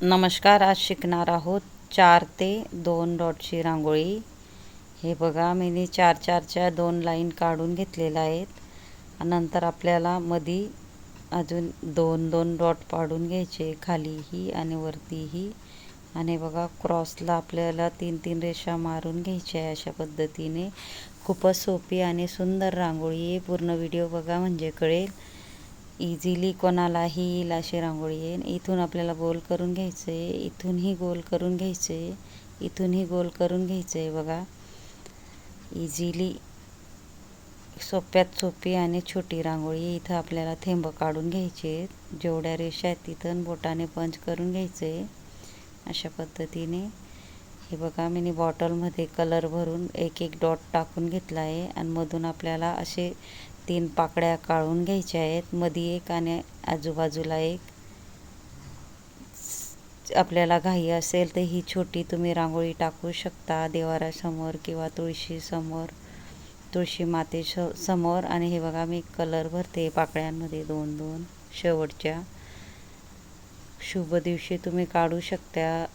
नमस्कार. आज शिकणार आहोत 4 ते 2 डॉटची रांगोळी. हे बघा, मी 4-4च्या 2 लाईन काढून घेतलेल्या आहेत. नंतर आपल्याला मध्ये अजून 2-2 डॉट पाडून घ्यायचे, खालीही आणि वरतीही. आणि बघा, क्रॉसला आपल्याला 3-3 रेषा मारून घ्यायच्या आहे. अशा पद्धतीने खूपच सोपी आणि सुंदर रांगोळी आहे. पूर्ण व्हिडिओ बघा म्हणजे कळेल. इझिली कोणालाही येईल अशी रांगोळी आहे. इथून आपल्याला गोल करून घ्यायचं आहे, इथूनही गोल करून घ्यायचं आहे, इथूनही गोल करून घ्यायचं आहे. बघा, इझिली सोप्यात सोपी आणि छोटी रांगोळी. इथं आपल्याला थेंब काढून घ्यायचे आहेत. जेवढ्या रेषा आहेत तिथून बोटाने पंच करून घ्यायचं आहे. अशा पद्धतीने हे बघा, मी बॉटलमध्ये कलर भरून एक एक डॉट टाकून घेतला आहे. आणि मधून आपल्याला असे 3 पाकळ्या काढून घ्यायच्या आहेत, मध्ये एक आणि आजूबाजूला एक. आपल्याला घाई असेल तर ही छोटी तुम्ही रांगोळी टाकू शकता देवाऱ्यासमोर किंवा तुळशीसमोर, तुळशी समोर. आणि हे बघा, मी कलर भरते पाकळ्यांमध्ये 2-2. शेवटच्या शुभ दिवशी तुम्ही काढू शकता.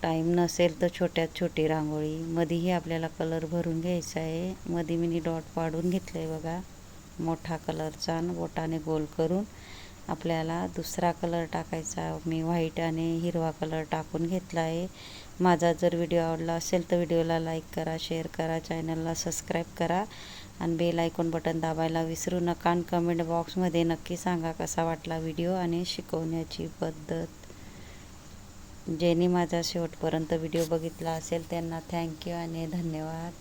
टाईम नसेल तर छोट्यात छोटी रांगोळी. मध्येही आपल्याला कलर भरून घ्यायचा आहे. मध्ये मी डॉट पाडून घेतलं आहे बघा, मोठा कलरचा. आणि बोटाने गोल करून आपल्याला दुसरा कलर टाकायचा. मी व्हाईट आणि हिरवा कलर टाकून घेतला आहे. माझा जर व्हिडिओ आवडला असेल तर व्हिडिओला लाईक करा, शेअर करा, चॅनलला सबस्क्राईब करा आणि बेल आयकॉन बटन दाबायला विसरू नका. आणि कमेंट बॉक्समध्ये नक्की सांगा कसा वाटला व्हिडिओ आणि शिकवण्याची पद्धत. ज्यांनी माझा शेवटपर्यंत व्हिडिओ बघितला असेल त्यांना थँक्यू आणि धन्यवाद.